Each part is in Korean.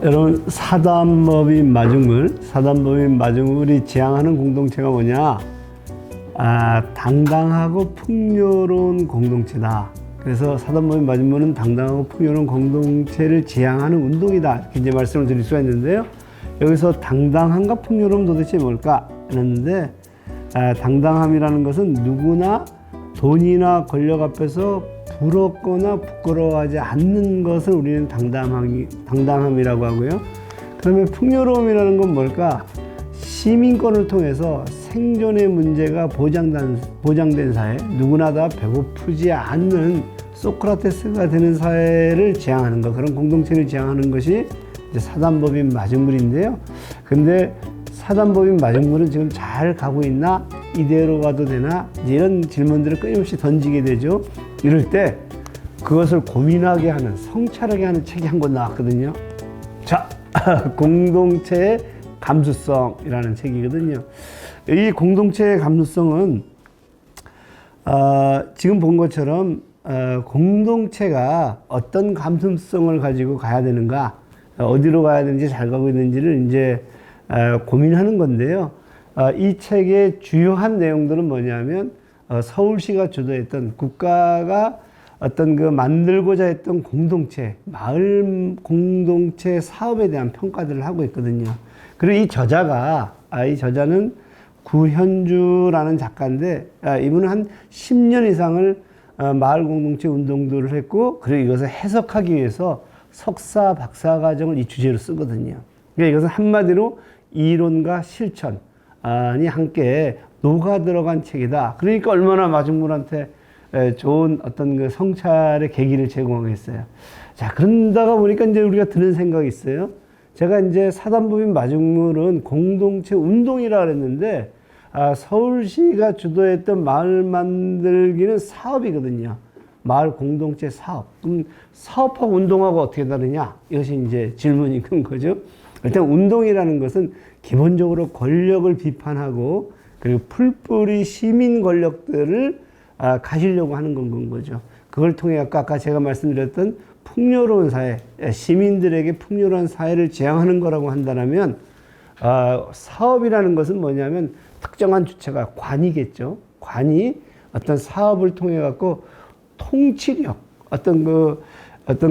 여러분, 사단법인 마중물이 지향하는 공동체가 뭐냐? 당당하고 풍요로운 공동체다. 그래서 사단법인 마중물은 당당하고 풍요로운 공동체를 지향하는 운동이다. 이렇게 이제 말씀을 드릴 수가 있는데요. 여기서 당당함과 풍요로움 도대체 뭘까? 했는데, 당당함이라는 것은 누구나 돈이나 권력 앞에서 부럽거나 부끄러워하지 않는 것을 우리는 당당함이라고 하고요. 그러면 풍요로움이라는 건 뭘까? 시민권을 통해서 생존의 문제가 보장된 사회, 누구나 다 배고프지 않는 소크라테스가 되는 사회를 지향하는 것, 그런 공동체를 지향하는 것이 이제 사단법인 마중물인데요. 근데 사단법인 마중물은 지금 잘 가고 있나? 이대로 가도 되나? 이런 질문들을 끊임없이 던지게 되죠. 이럴 때 그것을 고민하게 하는, 성찰하게 하는 책이 한 권 나왔거든요. 자, 공동체의 감수성이라는 책이거든요. 이 공동체의 감수성은 지금 본 것처럼 공동체가 어떤 감수성을 가지고 가야 되는가, 어디로 가야 되는지, 잘 가고 있는지를 이제 고민하는 건데요. 이 책의 주요한 내용들은 뭐냐면 서울시가 주도했던, 국가가 어떤 그 만들고자 했던 공동체, 마을 공동체 사업에 대한 평가들을 하고 있거든요. 그리고 이 저자는 구현주라는 작가인데, 이분은 한 10년 이상을 마을 공동체 운동들을 했고, 그리고 이것을 해석하기 위해서 석사, 박사 과정을 이 주제로 쓰거든요. 그러니까 이것은 한마디로 이론과 실천이 함께 녹아 들어간 책이다. 그러니까 얼마나 마중물한테 좋은 어떤 그 성찰의 계기를 제공하겠어요. 자, 그런다가 보니까 이제 우리가 드는 생각이 있어요. 제가 이제 사단법인 마중물은 공동체 운동이라 그랬는데, 서울시가 주도했던 마을 만들기는 사업이거든요. 마을 공동체 사업. 그럼 사업하고 운동하고 어떻게 다르냐? 이것이 이제 질문이 큰 거죠. 일단 운동이라는 것은 기본적으로 권력을 비판하고, 그리고 풀뿌리 시민 권력들을 가시려고 하는 건 거죠. 그걸 통해 아까 제가 말씀드렸던 풍요로운 사회, 시민들에게 풍요로운 사회를 지향하는 거라고 한다면, 사업이라는 것은 뭐냐면 특정한 주체가 관이겠죠. 관이 어떤 사업을 통해 갖고 통치력, 어떤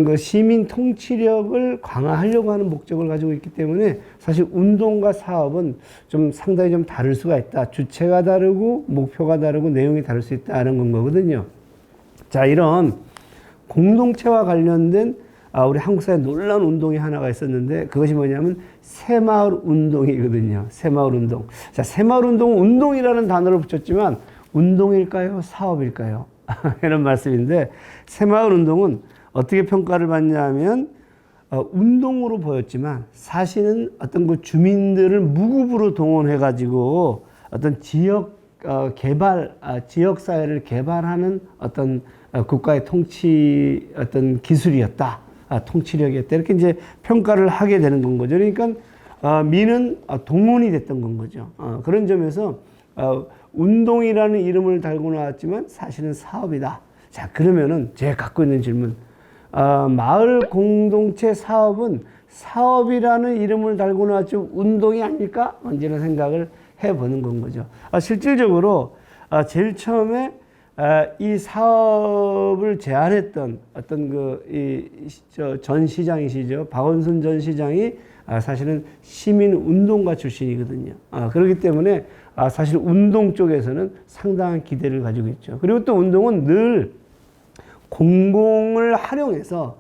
그 시민 통치력을 강화하려고 하는 목적을 가지고 있기 때문에 사실 운동과 사업은 좀 상당히 좀 다를 수가 있다. 주체가 다르고 목표가 다르고 내용이 다를 수 있다는 거거든요. 자, 이런 공동체와 관련된 우리 한국 사회 놀라운 운동이 하나가 있었는데, 그것이 뭐냐면 새마을 운동이거든요. 새마을 운동. 자, 새마을 운동은 운동이라는 단어를 붙였지만 운동일까요? 사업일까요? 이런 말씀인데, 새마을 운동은 어떻게 평가를 받냐 하면 운동으로 보였지만 사실은 어떤 그 주민들을 무급으로 동원해 가지고 어떤 지역 개발, 지역 사회를 개발하는 어떤 국가의 통치 어떤 기술이었다, 통치력이었다, 이렇게 이제 평가를 하게 되는 건 거죠. 그러니까 민은 동원이 됐던 건 거죠. 그런 점에서 운동이라는 이름을 달고 나왔지만 사실은 사업이다. 자, 그러면은 제가 갖고 있는 질문, 마을 공동체 사업은 사업이라는 이름을 달고 나왔지 운동이 아닐까? 언제나 생각을 해보는 건 거죠. 실질적으로 제일 처음에 이 사업을 제안했던 어떤 전 시장이시죠. 박원순 전 시장이 사실은 시민운동가 출신이거든요. 그렇기 때문에 사실 운동 쪽에서는 상당한 기대를 가지고 있죠. 그리고 또 운동은 늘 공공을 활용해서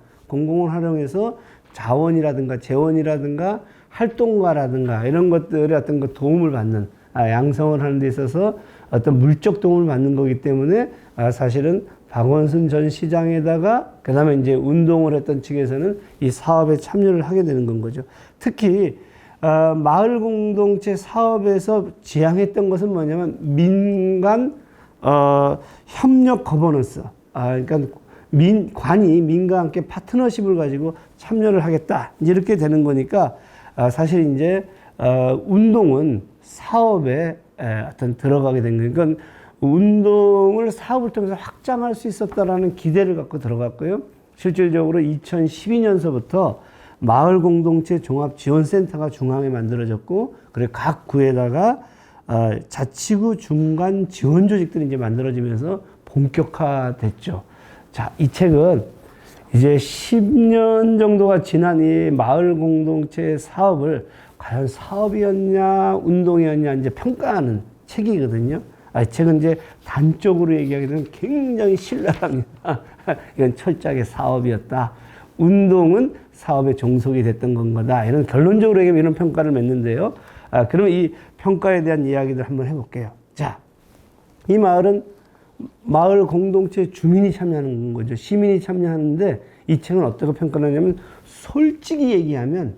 자원이라든가 재원이라든가 활동가라든가 이런 것들의 어떤 그 도움을 받는, 양성을 하는 데 있어서 어떤 물적 도움을 받는 거기 때문에 사실은 박원순 전 시장에다가 그 다음에 이제 운동을 했던 측에서는 이 사업에 참여를 하게 되는 건 거죠. 특히 마을 공동체 사업에서 지향했던 것은 뭐냐면 민간 협력 거버넌스, 그러니까 관이 민과 함께 파트너십을 가지고 참여를 하겠다, 이렇게 되는 거니까 사실 이제 운동은 사업에 어떤 들어가게 된 거예요. 그러니까 운동을 사업을 통해서 확장할 수 있었다라는 기대를 갖고 들어갔고요. 실질적으로 2012년서부터 마을 공동체 종합 지원센터가 중앙에 만들어졌고, 그리고 각 구에다가 자치구 중간 지원 조직들이 이제 만들어지면서 본격화됐죠. 자, 이 책은 이제 10년 정도가 지난 이 마을 공동체 사업을 과연 사업이었냐, 운동이었냐 이제 평가하는 책이거든요. 이 책은 이제 단적으로 얘기하게 되면 굉장히 신랄합니다. 이건 철저하게 사업이었다. 운동은 사업의 종속이 됐던 건 거다. 이런 결론적으로 이런 평가를 맺는데요. 그러면 이 평가에 대한 이야기들 한번 해볼게요. 자, 이 마을은 마을 공동체 주민이 참여하는 거죠. 시민이 참여하는데 이 책은 어떻게 평가를 하냐면 솔직히 얘기하면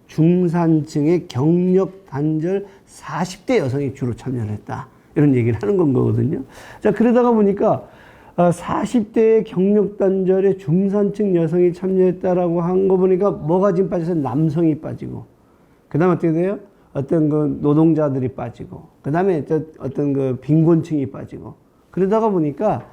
중산층의 경력 단절 40대 여성이 주로 참여를 했다. 이런 얘기를 하는 건 거거든요. 자, 그러다가 보니까 40대의 경력 단절에 중산층 여성이 참여했다라고 한 거 보니까 뭐가 지금 빠져서 남성이 빠지고, 그 다음에 어떻게 돼요? 어떤 그 노동자들이 빠지고, 그 다음에 어떤 그 빈곤층이 빠지고, 그러다가 보니까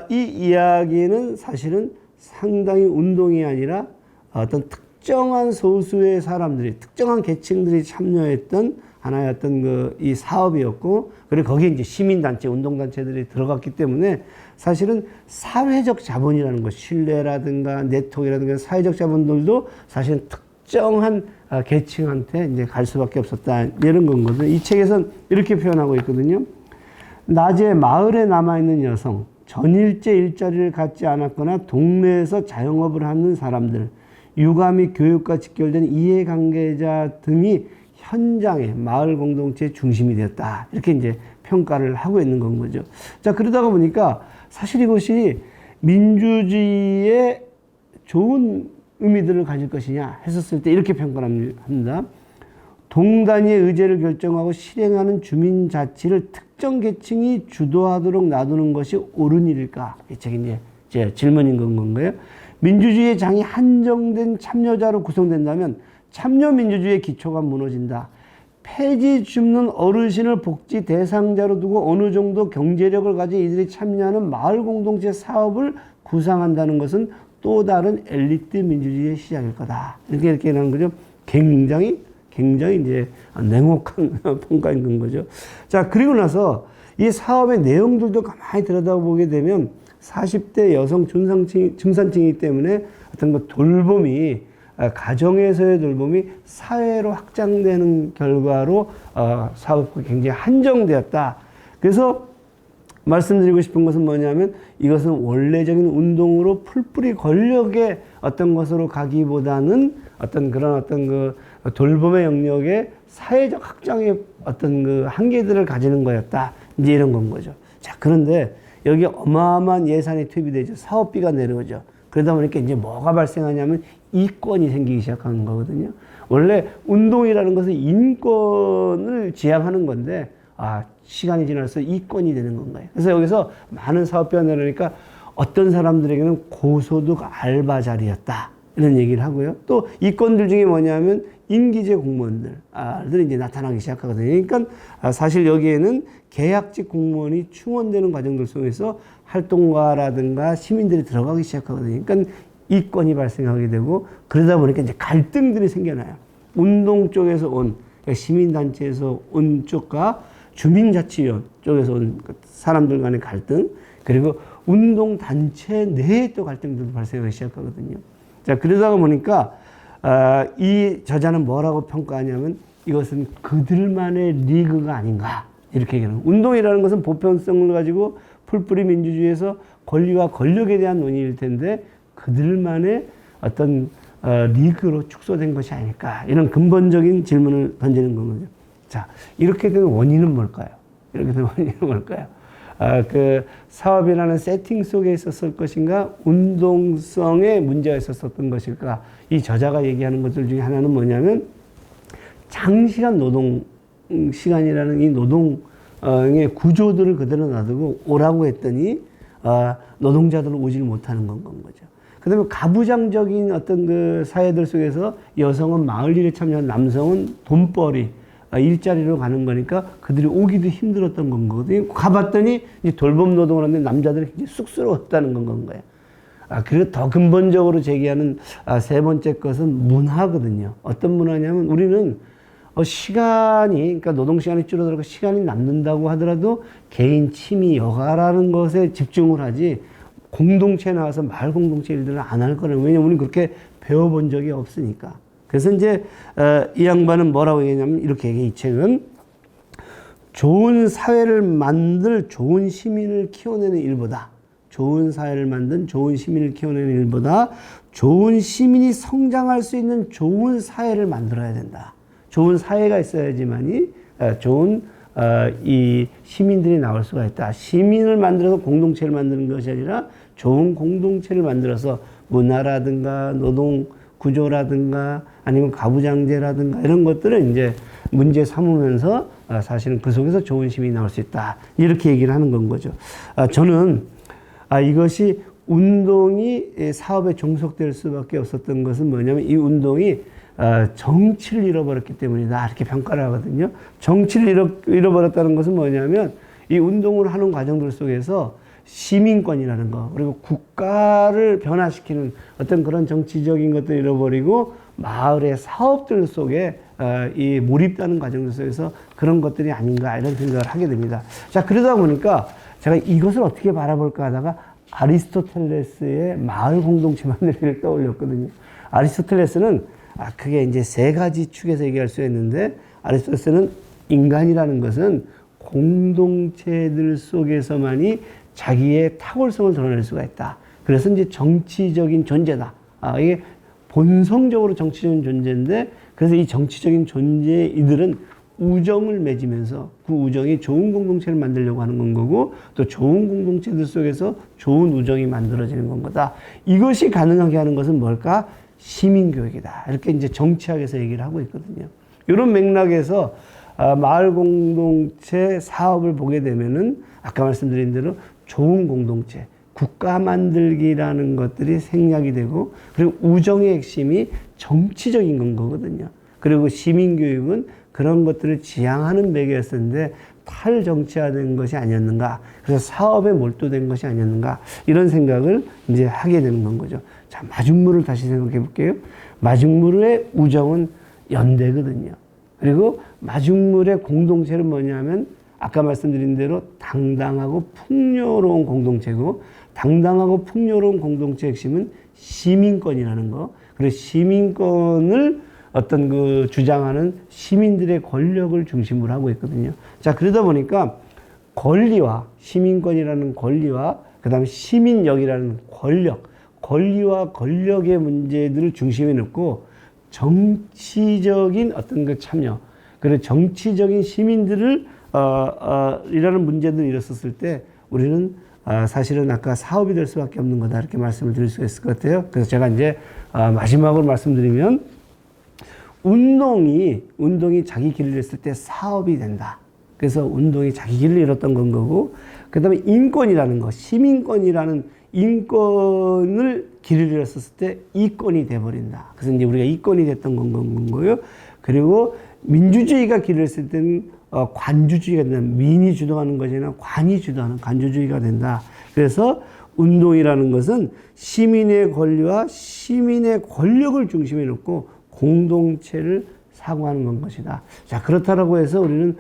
이 이야기는 사실은 상당히 운동이 아니라 어떤 특정한 소수의 사람들이, 특정한 계층들이 참여했던 하나의 어떤 이 사업이었고, 그리고 거기에 이제 시민단체, 운동단체들이 들어갔기 때문에 사실은 사회적 자본이라는 것, 신뢰라든가 네트워크라든가 사회적 자본들도 사실은 특정한 계층한테 이제 갈 수밖에 없었다. 이런 건거든요. 이 책에서는 이렇게 표현하고 있거든요. 낮에 마을에 남아있는 여성, 전일제 일자리를 갖지 않았거나 동네에서 자영업을 하는 사람들, 육아 및 교육과 직결된 이해관계자 등이 현장의 마을 공동체의 중심이 되었다. 이렇게 이제 평가를 하고 있는 건 거죠. 자, 그러다가 보니까 사실 이것이 민주주의의 좋은 의미들을 가질 것이냐 했었을 때 이렇게 평가를 합니다. 동단위의 의제를 결정하고 실행하는 주민자치를 특정 계층이 주도하도록 놔두는 것이 옳은 일일까? 이 책이 이제 질문인 건가요? 민주주의의 장이 한정된 참여자로 구성된다면 참여민주주의의 기초가 무너진다. 폐지 줍는 어르신을 복지 대상자로 두고 어느 정도 경제력을 가진 이들이 참여하는 마을 공동체 사업을 구상한다는 것은 또 다른 엘리트 민주주의의 시작일 거다. 이렇게 하는 거죠. 굉장히 이제 냉혹한 평가인 건 거죠. 자, 그리고 나서 이 사업의 내용들도 가만히 들여다보게 되면 40대 여성 중산층이기 때문에 어떤 그 돌봄이, 가정에서의 돌봄이 사회로 확장되는 결과로 사업이 굉장히 한정되었다. 그래서 말씀드리고 싶은 것은 뭐냐면 이것은 원래적인 운동으로 풀뿌리 권력의 어떤 것으로 가기보다는 어떤 그 돌봄의 영역에 사회적 확장의 어떤 그 한계들을 가지는 거였다. 이제 이런 건 거죠. 자, 그런데 여기 어마어마한 예산이 투입이 되죠. 사업비가 내려오죠. 그러다 보니까 이제 뭐가 발생하냐면 이권이 생기기 시작하는 거거든요. 원래 운동이라는 것은 인권을 지향하는 건데, 시간이 지나서 이권이 되는 건가요? 그래서 여기서 많은 사업비가 내려오니까 어떤 사람들에게는 고소득 알바 자리였다. 이런 얘기를 하고요. 또 이권들 중에 뭐냐면 임기제 공무원들이 이제 나타나기 시작하거든요. 그러니까 사실 여기에는 계약직 공무원이 충원되는 과정들 속에서 활동가라든가 시민들이 들어가기 시작하거든요. 그러니까 이권이 발생하게 되고, 그러다 보니까 이제 갈등들이 생겨나요. 운동 쪽에서 온, 그러니까 시민단체에서 온 쪽과 주민자치위원 쪽에서 온 사람들 간의 갈등, 그리고 운동단체 내에 또 갈등들도 발생하기 시작하거든요. 자, 그러다가 보니까 이 저자는 뭐라고 평가하냐면 이것은 그들만의 리그가 아닌가, 이렇게 얘기하는 거예요. 운동이라는 것은 보편성을 가지고 풀뿌리 민주주의에서 권리와 권력에 대한 논의일 텐데 그들만의 어떤 리그로 축소된 것이 아닐까, 이런 근본적인 질문을 던지는 거거든요. 자, 이렇게 된 원인은 뭘까요? 이렇게 된 원인은 뭘까요? 그 사업이라는 세팅 속에 있었을 것인가, 운동성에 문제가 있었던 것일까? 이 저자가 얘기하는 것들 중에 하나는 뭐냐면 장시간 노동 시간이라는 이 노동의 구조들을 그대로 놔두고 오라고 했더니 노동자들은 오질 못하는 건 거죠. 그 다음에 가부장적인 어떤 그 사회들 속에서 여성은 마을 일에 참여한, 남성은 돈벌이, 일자리로 가는 거니까 그들이 오기도 힘들었던 건 거거든요. 가봤더니 이제 돌봄 노동을 하는데 남자들이 굉장히 쑥스러웠다는 건 거예요. 그리고 더 근본적으로 제기하는 세 번째 것은 문화거든요. 어떤 문화냐면 우리는 시간이, 그러니까 노동시간이 줄어들고 시간이 남는다고 하더라도 개인 취미, 여가라는 것에 집중을 하지 공동체에 나와서 마을 공동체 일들을 안 할 거라는. 왜냐면 우리는 그렇게 배워본 적이 없으니까. 그래서 이제 이 양반은 뭐라고 얘기하냐면 이렇게 얘기해. 이 책은 좋은 사회를 만들 좋은 시민을 키워내는 일보다, 좋은 사회를 만든 좋은 시민을 키워내는 일보다 좋은 시민이 성장할 수 있는 좋은 사회를 만들어야 된다. 좋은 사회가 있어야지만이 좋은 이 시민들이 나올 수가 있다. 시민을 만들어서 공동체를 만드는 것이 아니라 좋은 공동체를 만들어서 문화라든가 노동 구조라든가 아니면 가부장제라든가 이런 것들을 이제 문제 삼으면서 사실은 그 속에서 좋은 시민이 나올 수 있다. 이렇게 얘기를 하는 건 거죠. 저는 이것이 운동이 사업에 종속될 수밖에 없었던 것은 뭐냐면 이 운동이 정치를 잃어버렸기 때문이다. 이렇게 평가를 하거든요. 정치를 잃어버렸다는 것은 뭐냐면 이 운동을 하는 과정들 속에서 시민권이라는 거, 그리고 국가를 변화시키는 어떤 그런 정치적인 것도 잃어버리고 마을의 사업들 속에 이 몰입하는 과정들 속에서 그런 것들이 아닌가 이런 생각을 하게 됩니다. 자, 그러다 보니까 제가 이것을 어떻게 바라볼까 하다가 아리스토텔레스의 마을 공동체 만들기를 떠올렸거든요. 아리스토텔레스는 그게 이제 세 가지 축에서 얘기할 수 있는데, 아리스토텔레스는 인간이라는 것은 공동체들 속에서만이 자기의 탁월성을 드러낼 수가 있다. 그래서 이제 정치적인 존재다. 이게 본성적으로 정치적인 존재인데, 그래서 이 정치적인 존재 이들은 우정을 맺으면서 그 우정이 좋은 공동체를 만들려고 하는 건 거고, 또 좋은 공동체들 속에서 좋은 우정이 만들어지는 건 거다. 이것이 가능하게 하는 것은 뭘까? 시민교육이다. 이렇게 이제 정치학에서 얘기를 하고 있거든요. 이런 맥락에서 마을 공동체 사업을 보게 되면은 아까 말씀드린 대로 좋은 공동체, 국가 만들기라는 것들이 생략이 되고, 그리고 우정의 핵심이 정치적인 건 거거든요. 그리고 시민교육은 그런 것들을 지향하는 맥이었었는데 탈정치화된 것이 아니었는가. 그래서 사업에 몰두된 것이 아니었는가. 이런 생각을 이제 하게 되는 건 거죠. 자, 마중물을 다시 생각해 볼게요. 마중물의 우정은 연대거든요. 그리고 마중물의 공동체는 뭐냐면 아까 말씀드린 대로 당당하고 풍요로운 공동체고, 당당하고 풍요로운 공동체의 핵심은 시민권이라는 거. 그리고 시민권을 어떤 그 주장하는 시민들의 권력을 중심으로 하고 있거든요. 자, 그러다 보니까 권리와 시민권이라는 권리와 그다음에 시민력이라는 권리와 권력의 문제들을 중심에 놓고 정치적인 어떤 그 참여, 그리고 정치적인 시민들을 이라는 문제들을 일었었을 때 우리는 사실은 아까 사업이 될 수밖에 없는 거다 이렇게 말씀을 드릴 수가 있을 것 같아요. 그래서 제가 이제 마지막으로 말씀드리면 운동이 자기 길을 잃었을 때 사업이 된다. 그래서 운동이 자기 길을 잃었던 건 거고, 그 다음에 인권이라는 거, 시민권이라는 인권을 길을 잃었을 때 이권이 돼버린다. 그래서 이제 우리가 이권이 됐던 건 거고요. 그리고 민주주의가 길을 잃었을 때는 관주주의가 된다. 민이 주도하는 것이 아니라 관이 주도하는 관주주의가 된다. 그래서 운동이라는 것은 시민의 권리와 시민의 권력을 중심에 놓고 공동체를 사고하는 건 것이다. 자, 그렇다라고 해서 우리는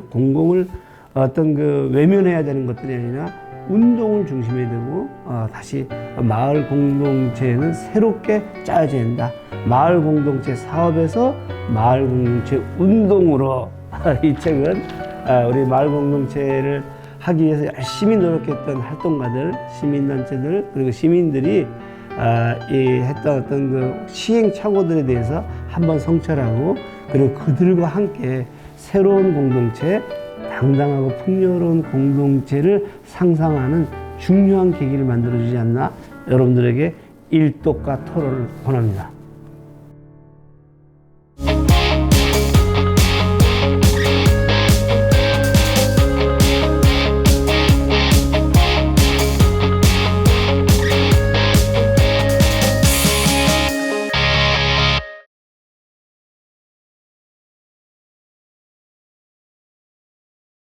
공공을 어떤 그 외면해야 되는 것들이 아니라 운동을 중심에 두고 다시 마을 공동체는 새롭게 짜야져야 된다. 마을 공동체 사업에서 마을 공동체 운동으로 이 책은 우리 마을 공동체를 하기 위해서 열심히 노력했던 활동가들, 시민단체들, 그리고 시민들이 했던 어떤 그 시행착오들에 대해서 한번 성찰하고, 그리고 그들과 함께 새로운 공동체, 당당하고 풍요로운 공동체를 상상하는 중요한 계기를 만들어주지 않나, 여러분들에게 일독과 토론을 권합니다.